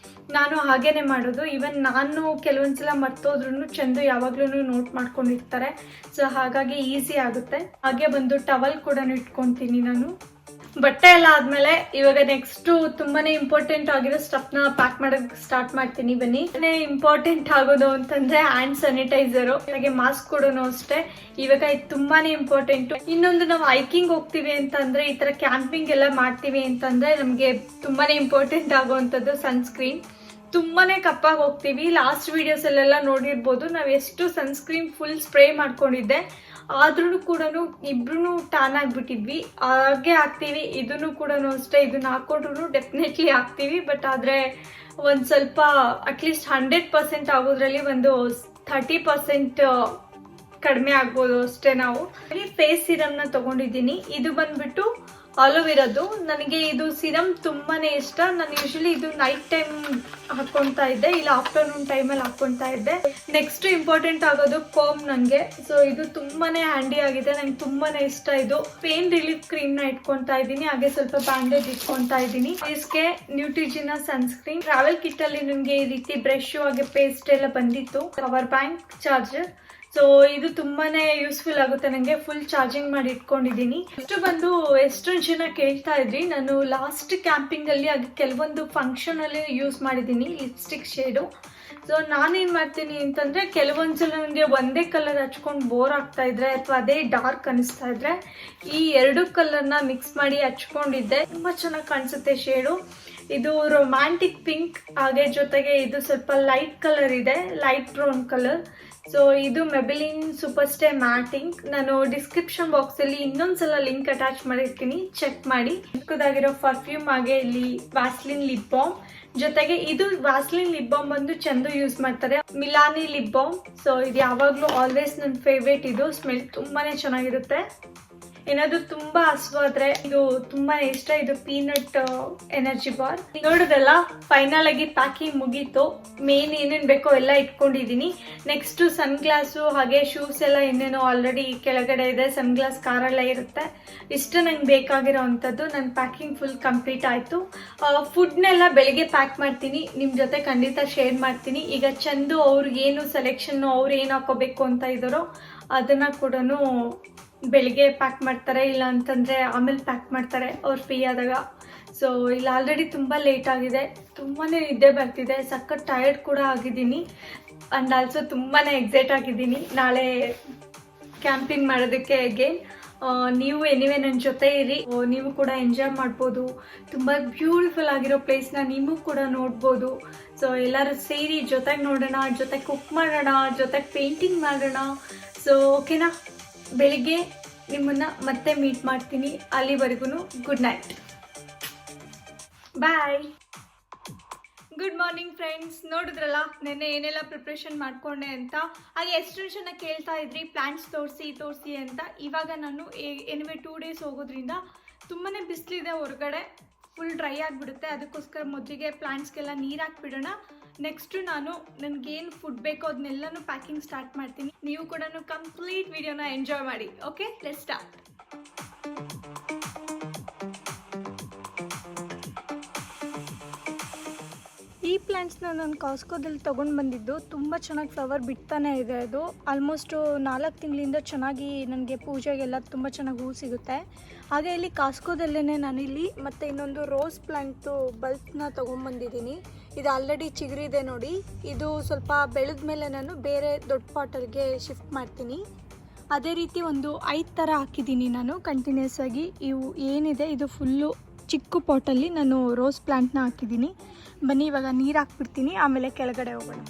A: ನಾನು ಹಾಗೇನೆ ಮಾಡೋದು. ಈವನ್ ನಾನು ಕೆಲವೊಂದ್ಸಲ ಮರ್ತೋದ್ರೂ ಚಂದು ಯಾವಾಗ್ಲೂ ನೋಟ್ ಮಾಡ್ಕೊಂಡಿರ್ತಾರೆ. ಸೊ ಹಾಗಾಗಿ ಈಸಿ ಆಗುತ್ತೆ. ಹಾಗೆ ಬಂದು ಟವಲ್ ಕೂಡ ಇಟ್ಕೊತೀನಿ ನಾನು. ಬಟ್ಟೆ ಎಲ್ಲ ಆದ್ಮೇಲೆ ಇವಾಗ ನೆಕ್ಸ್ಟ್ ತುಂಬಾನೇ ಇಂಪಾರ್ಟೆಂಟ್ ಆಗಿರೋ ಸ್ಟಫ್ನ ಪ್ಯಾಕ್ ಮಾಡೋದಕ್ಕೆ ಸ್ಟಾರ್ಟ್ ಮಾಡ್ತೀನಿ. ಬನ್ನಿ. ಇಂಪಾರ್ಟೆಂಟ್ ಆಗೋದು ಅಂತಂದ್ರೆ ಹ್ಯಾಂಡ್ ಸ್ಯಾನಿಟೈಸರು, ಹಾಗೆ ಮಾಸ್ಕ್ ಕೂಡ ಅಷ್ಟೇ. ಇವಾಗ ಇದು ತುಂಬಾನೇ ಇಂಪಾರ್ಟೆಂಟ್. ಇನ್ನೊಂದು ನಾವು ಹೈಕಿಂಗ್ ಹೋಗ್ತೀವಿ ಅಂತಂದ್ರೆ, ಈ ತರ ಕ್ಯಾಂಪಿಂಗ್ ಎಲ್ಲ ಮಾಡ್ತೀವಿ ಅಂತಂದ್ರೆ ನಮ್ಗೆ ತುಂಬಾನೇ ಇಂಪಾರ್ಟೆಂಟ್ ಆಗುವಂಥದ್ದು ಸನ್ಸ್ಕ್ರೀನ್. ತುಂಬಾನೇ ಕಪ್ಪಾಗಿ ಹೋಗ್ತೀವಿ. ಲಾಸ್ಟ್ ವಿಡಿಯೋಸ್ ಅಲ್ಲೆಲ್ಲ ನೋಡಿರ್ಬೋದು ನಾವು ಎಷ್ಟು ಸನ್ಸ್ಕ್ರೀನ್ ಫುಲ್ ಸ್ಪ್ರೇ ಮಾಡ್ಕೊಂಡಿದ್ದೆ. ಆದ್ರೂ ಕೂಡ ಇಬ್ರು ಟ್ಯಾನ್ ಆಗಿಬಿಟ್ಟಿದ್ವಿ. ಹಾಗೆ ಆಗ್ತೀವಿ. ಇದನ್ನು ಕೂಡ ಅಷ್ಟೇ, ಇದನ್ನ ಹಾಕೊಂಡ್ರು ಡೆಫಿನೆಟ್ಲಿ ಆಗ್ತೀವಿ. ಬಟ್ ಆದರೆ ಒಂದು ಸ್ವಲ್ಪ ಅಟ್ಲೀಸ್ಟ್ 100% ಆಗೋದ್ರಲ್ಲಿ ಒಂದು 30% ಕಡಿಮೆ ಆಗ್ಬೋದು ಅಷ್ಟೇ. ನಾವು ಫೇಸ್ ಸಿರಮ್ನ ತಗೊಂಡಿದ್ದೀನಿ. ಇದು ಬಂದ್ಬಿಟ್ಟು ಆಲೋವೆರಾದು. ನನಗೆ ಇದು ಸಿರಮ್ ತುಂಬಾನೇ ಇಷ್ಟ. ನಾನು ಯೂಶಲಿ ಇದು ನೈಟ್ ಟೈಮ್ ಹಾಕೊತಾ ಇದ್ದೆ, ಇಲ್ಲ ಆಫ್ಟರ್ನೂನ್ ಟೈಮಲ್ಲಿ ಹಾಕೊತಾ ಇದ್ದೆ. ನೆಕ್ಸ್ಟ್ ಇಂಪಾರ್ಟೆಂಟ್ ಆಗೋದು ಕೋಮ್ ನನಗೆ. ಸೊ ಇದು ತುಂಬಾನೇ ಹ್ಯಾಂಡಿ ಆಗಿದೆ, ನಂಗೆ ತುಂಬಾನೇ ಇಷ್ಟ. ಇದು ಪೇನ್ ರಿಲೀಫ್ ಕ್ರೀಮ್ನ ಇಟ್ಕೊತಾ ಇದ್ದೀನಿ, ಹಾಗೆ ಸ್ವಲ್ಪ ಬ್ಯಾಂಡೇಜ್ ಇಟ್ಕೊತಾ ಇದ್ದೀನಿ. ಫೇಸ್ಗೆ ನ್ಯೂಟ್ರಿಜಿನಾ ಸನ್ಸ್ಕ್ರೀನ್. ಟ್ರಾವೆಲ್ ಕಿಟ್ ಅಲ್ಲಿ ನನಗೆ ಈ ರೀತಿ ಬ್ರಷ್ ಹಾಗೆ ಪೇಸ್ಟ್ ಎಲ್ಲ ಬಂದಿತ್ತು. Power bank, charger. ಸೊ ಇದು ತುಂಬಾನೇ ಯೂಸ್ಫುಲ್ ಆಗುತ್ತೆ ನನಗೆ. ಫುಲ್ ಚಾರ್ಜಿಂಗ್ ಮಾಡಿ ಇಟ್ಕೊಂಡಿದ್ದೀನಿ. ಇಷ್ಟು ಬಂದು ಎಷ್ಟೊಂದು ಜನ ಕೇಳ್ತಾ ಇದ್ರಿ, ನಾನು ಲಾಸ್ಟ್ ಕ್ಯಾಂಪಿಂಗ್ ಅಲ್ಲಿ ಅದು ಕೆಲವೊಂದು ಫಂಕ್ಷನ್ ಅಲ್ಲಿ ಯೂಸ್ ಮಾಡಿದ್ದೀನಿ ಲಿಪ್ಸ್ಟಿಕ್ ಶೇಡು. ಸೊ ನಾನೇನು ಮಾಡ್ತೀನಿ ಅಂತಂದರೆ, ಕೆಲವೊಂದ್ಸಲ ನನಗೆ ಒಂದೇ ಕಲರ್ ಹಚ್ಕೊಂಡು ಬೋರ್ ಆಗ್ತಾ ಇದ್ರೆ ಅಥವಾ ಅದೇ ಡಾರ್ಕ್ ಅನಿಸ್ತಾ ಇದ್ರೆ ಈ ಎರಡು ಕಲರ್ನ ಮಿಕ್ಸ್ ಮಾಡಿ ಹಚ್ಕೊಂಡಿದ್ದೆ. ತುಂಬ ಚೆನ್ನಾಗಿ ಕಾಣಿಸುತ್ತೆ ಶೇಡು. ಇದು ರೊಮ್ಯಾಂಟಿಕ್ ಪಿಂಕ್, ಹಾಗೆ ಜೊತೆಗೆ ಇದು ಸ್ವಲ್ಪ ಲೈಟ್ ಕಲರ್ ಇದೆ, ಲೈಟ್ ಬ್ರೌನ್ ಕಲರ್. ಸೊ ಇದು ಮೆಬಿಲಿನ್ ಸೂಪರ್ ಸ್ಟೇ ಮ್ಯಾಟಿಂಗ್. ನಾನು ಡಿಸ್ಕ್ರಿಪ್ಷನ್ ಬಾಕ್ಸಲ್ಲಿ ಇನ್ನೊಂದ್ಸಲ ಲಿಂಕ್ ಅಟ್ಯಾಚ್ ಮಾಡಿರ್ತೀನಿ, ಚೆಕ್ ಮಾಡಿ. ಚಿಕ್ಕದಾಗಿರೋ ಪರ್ಫ್ಯೂಮ್, ಹಾಗೆ ಇಲ್ಲಿ ವ್ಯಾಸ್ಲಿನ್ ಲಿಪ್ ಬಾಮ್. ಜೊತೆಗೆ ಇದು ವ್ಯಾಸ್ಲಿನ್ ಲಿಪ್ ಬಾಮ್ ಬಂದು ಚಂದು ಯೂಸ್ ಮಾಡ್ತಾರೆ, ಮಿಲಾನಿ ಲಿಪ್ ಬಾಮ್. ಸೊ ಇದು ಯಾವಾಗಲೂ ಆಲ್ವೇಸ್ ನನ್ನ ಫೇವ್ರೇಟ್. ಇದು ಸ್ಮೆಲ್ ತುಂಬಾನೇ ಚೆನ್ನಾಗಿರುತ್ತೆ. ಏನಾದ್ರು ತುಂಬಾ ಹಸುವಾದ್ರೆ ಇದು ತುಂಬಾನೇ ಇಷ್ಟ. ಇದು ಪೀನಟ್ ಎನರ್ಜಿ ಬಾರ್. ನೋಡಿದ್ರಲ್ಲ, ಫೈನಲ್ ಆಗಿ ಪ್ಯಾಕಿಂಗ್ ಮುಗೀತು. ಮೇನ್ ಏನೇನು ಬೇಕೋ ಎಲ್ಲ ಇಟ್ಕೊಂಡಿದ್ದೀನಿ. ನೆಕ್ಸ್ಟ್ ಸನ್ ಗ್ಲಾಸು ಹಾಗೆ ಶೂಸ್ ಎಲ್ಲ ಇನ್ನೇನೋ ಆಲ್ರೆಡಿ ಕೆಳಗಡೆ ಇದೆ. ಸನ್ ಗ್ಲಾಸ್ ಕಾರಲ್ಲ ಇರುತ್ತೆ. ಇಷ್ಟು ನಂಗೆ ಬೇಕಾಗಿರೋ ಅಂಥದ್ದು. ನನ್ನ ಪ್ಯಾಕಿಂಗ್ ಫುಲ್ ಕಂಪ್ಲೀಟ್ ಆಯಿತು. ಫುಡ್ನೆಲ್ಲ ಬೆಳಿಗ್ಗೆ ಪ್ಯಾಕ್ ಮಾಡ್ತೀನಿ, ನಿಮ್ಮ ಜೊತೆ ಖಂಡಿತ ಶೇರ್ ಮಾಡ್ತೀನಿ. ಈಗ ಚಂದು ಅವ್ರಿಗೇನು ಸೆಲೆಕ್ಷನ್ನು, ಅವ್ರು ಏನು ಹಾಕೋಬೇಕು ಅಂತ ಇದ್ದಾರೋ ಅದನ್ನು ಕೂಡ ಬೆಳಿಗ್ಗೆ ಪ್ಯಾಕ್ ಮಾಡ್ತಾರೆ, ಇಲ್ಲ ಅಂತಂದರೆ ಆಮೇಲೆ ಪ್ಯಾಕ್ ಮಾಡ್ತಾರೆ ಅವ್ರು ಫ್ರೀ ಆದಾಗ. ಸೊ ಇಲ್ಲಿ ಆಲ್ರೆಡಿ ತುಂಬ ಲೇಟ್ ಆಗಿದೆ, ತುಂಬಾ ನಿದ್ದೆ ಬರ್ತಿದೆ, ಸಖತ್ ಟಯರ್ಡ್ ಕೂಡ ಆಗಿದ್ದೀನಿ. ಆ್ಯಂಡ್ ಆಲ್ಸೋ ತುಂಬಾ ಎಕ್ಸೈಟ್ ಆಗಿದ್ದೀನಿ ನಾಳೆ ಕ್ಯಾಂಪಿಂಗ್ ಮಾಡೋದಕ್ಕೆ ಅಗೇನ್. ನೀವು ಎನಿವೆ ನನ್ನ ಜೊತೆ ಇರಿ, ನೀವು ಕೂಡ ಎಂಜಾಯ್ ಮಾಡ್ಬೋದು. ತುಂಬ ಬ್ಯೂಟಿಫುಲ್ ಆಗಿರೋ ಪ್ಲೇಸ್ನ ನೀವು ಕೂಡ ನೋಡ್ಬೋದು. ಸೊ ಎಲ್ಲರೂ ಸೇರಿ ಜೊತೆಗೆ ನೋಡೋಣ, ಜೊತೆಗೆ ಕುಕ್ ಮಾಡೋಣ, ಜೊತೆಗೆ ಪೇಂಟಿಂಗ್ ಮಾಡೋಣ. ಸೊ ಓಕೆನಾ, ಬೆಳಿಗ್ಗೆ ನಿಮ್ಮನ್ನು ಮತ್ತೆ ಮೀಟ್ ಮಾಡ್ತೀನಿ. ಅಲ್ಲಿವರೆಗೂ good night, bye. Good morning friends. ನೋಡಿದ್ರಲ್ಲ ನೆನ್ನೆ ಏನೆಲ್ಲ ಪ್ರಿಪ್ರೇಷನ್ ಮಾಡಿಕೊಂಡೆ ಅಂತ. ಹಾಗೆ ಎಷ್ಟು ಜನ ಕೇಳ್ತಾ ಇದ್ರಿ ಪ್ಲ್ಯಾಂಟ್ಸ್ ತೋರಿಸಿ ಅಂತ. ಇವಾಗ ನಾನು ಎನಿವೆ 2 days ಹೋಗೋದ್ರಿಂದ ತುಂಬಾ ಬಿಸಿಲಿದೆ ಹೊರಗಡೆ, ಫುಲ್ ಡ್ರೈ ಆಗಿಬಿಡುತ್ತೆ. ಅದಕ್ಕೋಸ್ಕರ ಮೊದಲಿಗೆ ಪ್ಲ್ಯಾಂಟ್ಸ್ಗೆಲ್ಲ ನೀರು ಹಾಕ್ಬಿಡೋಣ. ನೆಕ್ಸ್ಟು ನಾನು ನನಗೇನು ಫುಡ್ ಬೇಕೋ ಅದನ್ನೆಲ್ಲನೂ ಪ್ಯಾಕಿಂಗ್ ಸ್ಟಾರ್ಟ್ ಮಾಡ್ತೀನಿ. ನೀವು ಕೂಡ ಕಂಪ್ಲೀಟ್ ವಿಡಿಯೋನ ಎಂಜಾಯ್ ಮಾಡಿ. Okay, let's start. ಈ ಪ್ಲ್ಯಾಂಟ್ಸ್ನ ನಾನು ಕಾಸ್ಕೋದಲ್ಲಿ ತೊಗೊಂಡು ಬಂದಿದ್ದು. ತುಂಬ ಚೆನ್ನಾಗಿ ಫ್ಲವರ್ ಬಿಡ್ತಾನೆ ಇದೆ. ಅದು ಆಲ್ಮೋಸ್ಟು 4 ತಿಂಗಳಿಂದ ಚೆನ್ನಾಗಿ ನನಗೆ ಪೂಜೆಗೆಲ್ಲ ತುಂಬ ಚೆನ್ನಾಗಿ ಹೂ ಸಿಗುತ್ತೆ. ಹಾಗೆ ಇಲ್ಲಿ ಕಾಸ್ಕೋದಲ್ಲೇ ನಾನಿಲ್ಲಿ ಮತ್ತು ಇನ್ನೊಂದು ರೋಸ್ ಪ್ಲ್ಯಾಂಟ್ದು ಬಲ್ಬ್ನ ತೊಗೊಂಬಂದಿದ್ದೀನಿ. ಇದು ಆಲ್ರೆಡಿ ಚಿಗುರಿದೆ ನೋಡಿ. ಇದು ಸ್ವಲ್ಪ ಬೆಳೆದ ಮೇಲೆ ನಾನು ಬೇರೆ ದೊಡ್ಡ ಪಾಟಲ್ಗೆ ಶಿಫ್ಟ್ ಮಾಡ್ತೀನಿ. ಅದೇ ರೀತಿ ಒಂದು 5 ಥರ ಹಾಕಿದ್ದೀನಿ ನಾನು ಕಂಟಿನ್ಯೂಸ್ ಆಗಿ. ಇವು ಏನಿದೆ ಇದು ಫುಲ್ಲು ಚಿಕ್ಕ ಪಾಟಲ್ಲಿ ನಾನು ರೋಸ್ ಪ್ಲ್ಯಾಂಟ್ನ ಹಾಕಿದ್ದೀನಿ. ಬನ್ನಿ ಇವಾಗ ನೀರು ಹಾಕ್ಬಿಡ್ತೀನಿ, ಆಮೇಲೆ ಕೆಳಗಡೆ ಹೋಗೋಣ.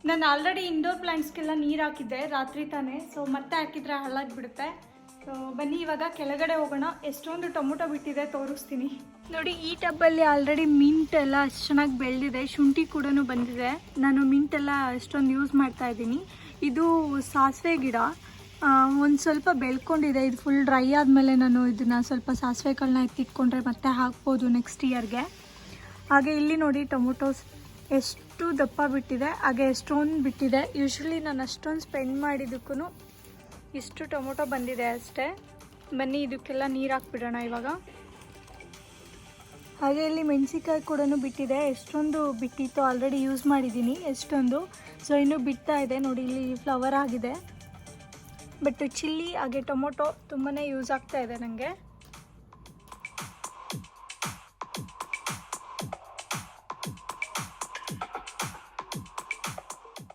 A: ನಾನು ಆಲ್ರೆಡಿ ಇಂಡೋರ್ ಪ್ಲ್ಯಾಂಟ್ಸ್ಗೆಲ್ಲ ನೀರು ಹಾಕಿದ್ದೆ ರಾತ್ರಿ ತಾನೇ. ಸೊ ಮತ್ತೆ ಹಾಕಿದ್ರೆ ಹಾಳಾಗಿಬಿಡುತ್ತೆ. ಸೊ ಬನ್ನಿ ಇವಾಗ ಕೆಳಗಡೆ ಹೋಗೋಣ. ಎಷ್ಟೊಂದು ಟೊಮೊಟೊ ಬಿಟ್ಟಿದೆ ತೋರಿಸ್ತೀನಿ ನೋಡಿ. ಈ ಟಬ್ಬಲ್ಲಿ ಆಲ್ರೆಡಿ ಮಿಂಟ್ ಎಲ್ಲ ಅಷ್ಟು ಚೆನ್ನಾಗಿ ಬೆಳೆದಿದೆ, ಶುಂಠಿ ಕೂಡ ಬಂದಿದೆ. ನಾನು ಮಿಂಟೆಲ್ಲ ಅಷ್ಟೊಂದು ಯೂಸ್ ಮಾಡ್ತಾ ಇದ್ದೀನಿ. ಇದು ಸಾಸಿವೆ ಗಿಡ ಒಂದು ಸ್ವಲ್ಪ ಬೆಳ್ಕೊಂಡಿದೆ. ಇದು ಫುಲ್ ಡ್ರೈ ಆದಮೇಲೆ ನಾನು ಇದನ್ನು ಸ್ವಲ್ಪ ಸಾಸಿವೆಗಳನ್ನ ಎತ್ತಿಟ್ಕೊಂಡ್ರೆ ಮತ್ತೆ ಹಾಕ್ಬೋದು ನೆಕ್ಸ್ಟ್ ಇಯರ್ಗೆ. ಹಾಗೆ ಇಲ್ಲಿ ನೋಡಿ ಟೊಮೊಟೊಸ್ ಎಷ್ಟು ದಪ್ಪ ಬಿಟ್ಟಿದೆ, ಹಾಗೆ ಎಷ್ಟೊಂದು ಬಿಟ್ಟಿದೆ. ಯೂಶ್ವಲಿ ನಾನು ಅಷ್ಟೊಂದು ಸ್ಪೆಂಡ್ ಮಾಡಿದ್ದಕ್ಕೂ ಇಷ್ಟು ಟೊಮೊಟೊ ಬಂದಿದೆ ಅಷ್ಟೇ. ಬನ್ನಿ ಇದಕ್ಕೆಲ್ಲ ನೀರು ಹಾಕ್ಬಿಡೋಣ ಇವಾಗ. ಹಾಗೆ ಇಲ್ಲಿ ಮೆಣಸಿನ್ಕಾಯಿ ಕೂಡ ಬಿಟ್ಟಿದೆ. ಎಷ್ಟೊಂದು ಬಿಟ್ಟಿತ್ತು, ಆಲ್ರೆಡಿ ಯೂಸ್ ಮಾಡಿದ್ದೀನಿ ಎಷ್ಟೊಂದು. ಸೊ ಇನ್ನೂ ಬಿಡ್ತಾ ಇದೆ ನೋಡಿ, ಇಲ್ಲಿ ಫ್ಲವರ್ ಆಗಿದೆ. ಬಟ್ ಚಿಲ್ಲಿ ಹಾಗೆ ಟೊಮೊಟೊ ತುಂಬಾ ಯೂಸ್ ಆಗ್ತಾ ಇದೆ ನನಗೆ.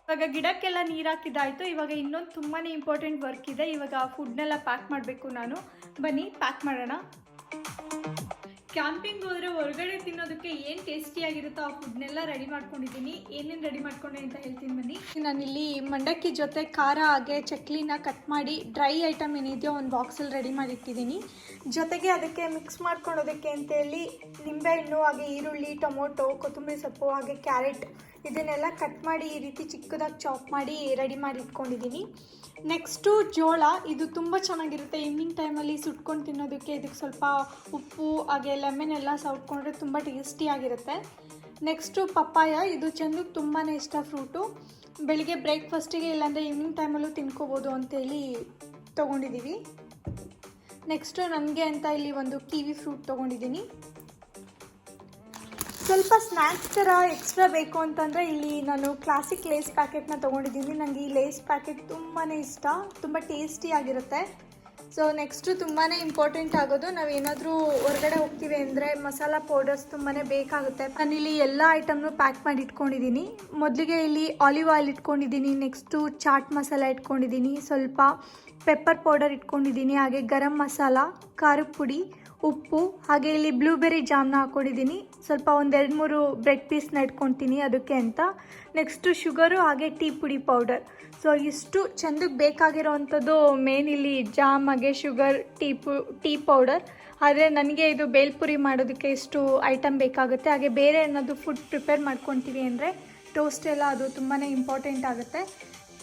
A: ಇವಾಗ ಗಿಡಕ್ಕೆಲ್ಲ ನೀರು ಹಾಕಿದ್ದಾಯಿತು. ಇವಾಗ ಇನ್ನೊಂದು ತುಂಬಾ ಇಂಪಾರ್ಟೆಂಟ್ ವರ್ಕ್ ಇದೆ. ಇವಾಗ ಫುಡ್ನೆಲ್ಲ ಪ್ಯಾಕ್ ಮಾಡಬೇಕು ನಾನು. ಬನ್ನಿ ಪ್ಯಾಕ್ ಮಾಡೋಣ. ಕ್ಯಾಂಪಿಂಗ್ ಹೋದರೆ ಹೊರಗಡೆ ತಿನ್ನೋದಕ್ಕೆ ಏನು ಟೇಸ್ಟಿಯಾಗಿರುತ್ತೋ ಆ ಫುಡ್ನೆಲ್ಲ ರೆಡಿ ಮಾಡ್ಕೊಂಡಿದ್ದೀನಿ. ಏನೇನು ರೆಡಿ ಮಾಡ್ಕೊಂಡೆ ಅಂತ ಹೇಳ್ತೀನಿ ಬನ್ನಿ. ನಾನಿಲ್ಲಿ ಮಂಡಕ್ಕಿ ಜೊತೆ ಖಾರ ಹಾಗೆ ಚಕ್ಲಿನ ಕಟ್ ಮಾಡಿ ಡ್ರೈ ಐಟಮ್ ಏನಿದೆಯೋ ಒಂದು ಬಾಕ್ಸಲ್ಲಿ ರೆಡಿ ಮಾಡಿಟ್ಟಿದ್ದೀನಿ. ಜೊತೆಗೆ ಅದಕ್ಕೆ ಮಿಕ್ಸ್ ಮಾಡ್ಕೊಳೋದಕ್ಕೆ ಅಂತೇಳಿ ನಿಂಬೆಹಣ್ಣು ಹಾಗೆ ಈರುಳ್ಳಿ, ಟೊಮೊಟೊ, ಕೊತ್ತಂಬರಿ ಸೊಪ್ಪು ಹಾಗೆ ಕ್ಯಾರೆಟ್ ಇದನ್ನೆಲ್ಲ ಕಟ್ ಮಾಡಿ ಈ ರೀತಿ ಚಿಕ್ಕದಾಗಿ ಚಾಪ್ ಮಾಡಿ ರೆಡಿ ಮಾಡಿ ಇಟ್ಕೊಂಡಿದ್ದೀನಿ. ನೆಕ್ಸ್ಟು ಜೋಳ, ಇದು ತುಂಬ ಚೆನ್ನಾಗಿರುತ್ತೆ ಈವ್ನಿಂಗ್ ಟೈಮಲ್ಲಿ ಸುಟ್ಕೊಂಡು ತಿನ್ನೋದಕ್ಕೆ. ಇದಕ್ಕೆ ಸ್ವಲ್ಪ ಉಪ್ಪು ಹಾಗೆ ಲೆಮನ್ ಎಲ್ಲ ಸೌಟ್ಕೊಂಡ್ರೆ ತುಂಬ ಟೇಸ್ಟಿಯಾಗಿರುತ್ತೆ. ನೆಕ್ಸ್ಟು ಪಪ್ಪಾಯ, ಇದು ಚಂದಕ್ಕೆ ತುಂಬಾ ಇಷ್ಟ ಫ್ರೂಟು. ಬೆಳಿಗ್ಗೆ ಬ್ರೇಕ್ಫಾಸ್ಟಿಗೆ ಇಲ್ಲಾಂದರೆ ಈವ್ನಿಂಗ್ ಟೈಮಲ್ಲೂ ತಿನ್ಕೋಬೋದು ಅಂತೇಳಿ ತೊಗೊಂಡಿದ್ದೀವಿ. ನೆಕ್ಸ್ಟು ನನಗೆ ಅಂತ ಇಲ್ಲಿ ಒಂದು ಕಿವಿ ಫ್ರೂಟ್ ತೊಗೊಂಡಿದ್ದೀನಿ. ಸ್ವಲ್ಪ ಸ್ನ್ಯಾಕ್ಸ್ ಥರ ಎಕ್ಸ್ಟ್ರಾ ಬೇಕು ಅಂತಂದರೆ ಇಲ್ಲಿ ನಾನು ಕ್ಲಾಸಿಕ್ ಲೇಸ್ ಪ್ಯಾಕೆಟ್ನ ತೊಗೊಂಡಿದ್ದೀನಿ. ನನಗೆ ಈ ಲೇಸ್ ಪ್ಯಾಕೆಟ್ ತುಂಬಾ ಇಷ್ಟ, ತುಂಬ ಟೇಸ್ಟಿಯಾಗಿರುತ್ತೆ. ಸೊ ನೆಕ್ಸ್ಟು ತುಂಬಾ ಇಂಪಾರ್ಟೆಂಟ್ ಆಗೋದು, ನಾವೇನಾದರೂ ಹೊರಗಡೆ ಹೋಗ್ತೀವಿ ಅಂದರೆ ಮಸಾಲ ಪೌಡರ್ಸ್ ತುಂಬಾ ಬೇಕಾಗುತ್ತೆ. ನಾನಿಲ್ಲಿ ಎಲ್ಲ ಐಟಮ್ನು ಪ್ಯಾಕ್ ಮಾಡಿ ಇಟ್ಕೊಂಡಿದ್ದೀನಿ. ಮೊದಲಿಗೆ ಇಲ್ಲಿ ಆಲಿವ್ ಆಯಿಲ್ ಇಟ್ಕೊಂಡಿದ್ದೀನಿ, ನೆಕ್ಸ್ಟು ಚಾಟ್ ಮಸಾಲ ಇಟ್ಕೊಂಡಿದ್ದೀನಿ, ಸ್ವಲ್ಪ ಪೆಪ್ಪರ್ ಪೌಡರ್ ಇಟ್ಕೊಂಡಿದ್ದೀನಿ, ಹಾಗೆ ಗರಂ ಮಸಾಲ, ಖಾರದ ಪುಡಿ, ಉಪ್ಪು, ಹಾಗೆ ಇಲ್ಲಿ ಬ್ಲೂಬೆರಿ ಜಾಮ್ನ ಹಾಕ್ಕೊಂಡಿದ್ದೀನಿ. ಸ್ವಲ್ಪ 1-2-3 ಬ್ರೆಡ್ ಪೀಸ್ನ ಇಟ್ಕೊತೀನಿ ಅದಕ್ಕೆ ಅಂತ. ನೆಕ್ಸ್ಟು ಶುಗರು ಹಾಗೆ ಟೀ ಪುಡಿ ಪೌಡರ್. ಸೊ ಇಷ್ಟು ಚೆಂದಕ್ಕೆ ಬೇಕಾಗಿರೋ ಅಂಥದ್ದು ಮೇನ್ ಇಲ್ಲಿ ಜಾಮ್ ಹಾಗೆ ಶುಗರ್, ಟೀ ಪೌಡರ್. ಆದರೆ ನನಗೆ ಇದು ಬೇಲ್ಪುರಿ ಮಾಡೋದಕ್ಕೆ ಇಷ್ಟು ಐಟಮ್ ಬೇಕಾಗುತ್ತೆ. ಹಾಗೆ ಬೇರೆ ಏನಾದರೂ ಫುಡ್ ಪ್ರಿಪೇರ್ ಮಾಡ್ಕೊತೀವಿ ಅಂದರೆ ಟೋಸ್ಟ್ ಎಲ್ಲ ಅದು ತುಂಬಾ ಇಂಪಾರ್ಟೆಂಟ್ ಆಗುತ್ತೆ.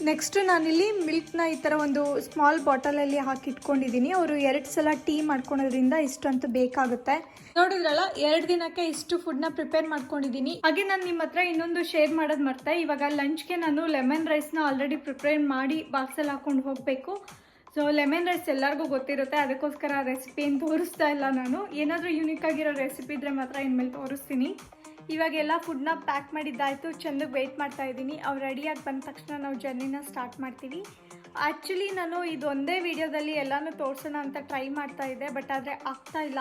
A: ನೆಕ್ಸ್ಟು ನಾನಿಲ್ಲಿ ಮಿಲ್ಕ್ನ ಈ ಥರ ಒಂದು ಸ್ಮಾಲ್ ಬಾಟಲಲ್ಲಿ ಹಾಕಿಟ್ಕೊಂಡಿದ್ದೀನಿ. ಅವರು 2 ಸಲ ಟೀ ಮಾಡ್ಕೊಳೋದ್ರಿಂದ ಇಷ್ಟಂತೂ ಬೇಕಾಗುತ್ತೆ. ನೋಡಿದ್ರಲ್ಲ, 2 ದಿನಕ್ಕೆ ಇಷ್ಟು ಫುಡ್ನ ಪ್ರಿಪೇರ್ ಮಾಡ್ಕೊಂಡಿದ್ದೀನಿ. ಹಾಗೆ ನಾನು ನಿಮ್ಮ ಹತ್ರ ಇನ್ನೊಂದು ಶೇರ್ ಮಾಡೋದು ಮರ್ತೆ, ಇವಾಗ ಲಂಚ್ಗೆ ನಾನು ಲೆಮನ್ ರೈಸ್ನ ಆಲ್ರೆಡಿ ಪ್ರಿಪೇರ್ ಮಾಡಿ ಬಾಕ್ಸಲ್ಲಿ ಹಾಕ್ಕೊಂಡು ಹೋಗಬೇಕು. ಸೊ ಲೆಮನ್ ರೈಸ್ ಎಲ್ಲರಿಗೂ ಗೊತ್ತಿರುತ್ತೆ, ಅದಕ್ಕೋಸ್ಕರ ಆ ರೆಸಿಪಿ ಏನು ತೋರಿಸ್ತಾ ಇಲ್ಲ ನಾನು. ಏನಾದರೂ ಯೂನಿಕ್ ಆಗಿರೋ ರೆಸಿಪಿ ಇದ್ದರೆ ಮಾತ್ರ ಇನ್ಮೇಲೆ ತೋರಿಸ್ತೀನಿ. ಇವಾಗೆಲ್ಲ ಫುಡ್ನ ಪ್ಯಾಕ್ ಮಾಡಿದ್ದಾಯಿತು, ಚೆಂದಕ್ಕೆ ವೆಯ್ಟ್ ಮಾಡ್ತಾ ಇದ್ದೀನಿ. ಅವ್ರು ರೆಡಿಯಾಗಿ ಬಂದ ತಕ್ಷಣ ನಾವು ಜರ್ನಿನ ಸ್ಟಾರ್ಟ್ ಮಾಡ್ತೀವಿ. ಆ್ಯಕ್ಚುಲಿ ನಾನು ಇದು ಒಂದೇ ವಿಡಿಯೋದಲ್ಲಿ ಎಲ್ಲನೂ ತೋರಿಸೋಣ ಅಂತ ಟ್ರೈ ಮಾಡ್ತಾ ಇದ್ದೆ, ಬಟ್ ಆದರೆ ಆಗ್ತಾಯಿಲ್ಲ,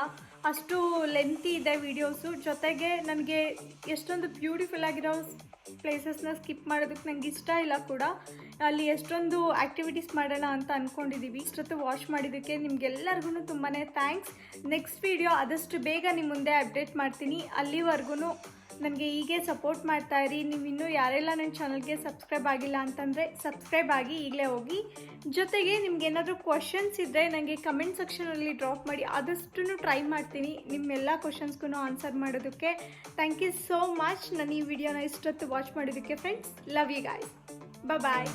A: ಅಷ್ಟು ಲೆಂತಿ ಇದೆ ವೀಡಿಯೋಸು. ಜೊತೆಗೆ ನನಗೆ ಎಷ್ಟೊಂದು ಬ್ಯೂಟಿಫುಲ್ ಆಗಿರೋ ಪ್ಲೇಸಸ್ನ ಸ್ಕಿಪ್ ಮಾಡೋದಕ್ಕೆ ನನಗೆ ಇಷ್ಟ ಇಲ್ಲ ಕೂಡ. ಅಲ್ಲಿ ಎಷ್ಟೊಂದು ಆ್ಯಕ್ಟಿವಿಟೀಸ್ ಮಾಡೋಣ ಅಂತ ಅಂದ್ಕೊಂಡಿದ್ದೀವಿ. ಇಷ್ಟೊತ್ತು ವಾಚ್ ಮಾಡಿದ್ದಕ್ಕೆ ನಿಮಗೆಲ್ಲರಿಗೂ ತುಂಬಾ ಥ್ಯಾಂಕ್ಸ್. ನೆಕ್ಸ್ಟ್ ವಿಡಿಯೋ ಆದಷ್ಟು ಬೇಗ ನಿಮ್ಮ ಮುಂದೆ ಅಪ್ಡೇಟ್ ಮಾಡ್ತೀನಿ. ಅಲ್ಲಿವರೆಗೂ ನನಗೆ ಹೀಗೆ ಸಪೋರ್ಟ್ ಮಾಡ್ತಾಯಿರಿ. ನೀವು ಇನ್ನೂ ಯಾರೆಲ್ಲ ನನ್ನ ಚಾನಲ್ಗೆ ಸಬ್ಸ್ಕ್ರೈಬ್ ಆಗಿಲ್ಲ ಅಂತಂದರೆ ಸಬ್ಸ್ಕ್ರೈಬ್ ಆಗಿ ಈಗಲೇ ಹೋಗಿ. ಜೊತೆಗೆ ನಿಮ್ಗೇನಾದರೂ ಕ್ವಶನ್ಸ್ ಇದ್ದರೆ ನನಗೆ ಕಮೆಂಟ್ ಸೆಕ್ಷನಲ್ಲಿ ಡ್ರಾಪ್ ಮಾಡಿ, ಆದಷ್ಟು ಟ್ರೈ ಮಾಡ್ತೀನಿ ನಿಮ್ಮೆಲ್ಲ ಕ್ವಶನ್ಸ್ಗೂ ಆನ್ಸರ್ ಮಾಡೋದಕ್ಕೆ. ಥ್ಯಾಂಕ್ ಯು ಸೋ ಮಚ್ ನನ್ನ ಈ ವಿಡಿಯೋನ ಇಷ್ಟೊತ್ತು ವಾಚ್ ಮಾಡೋದಕ್ಕೆ friends. Love you guys. Bye.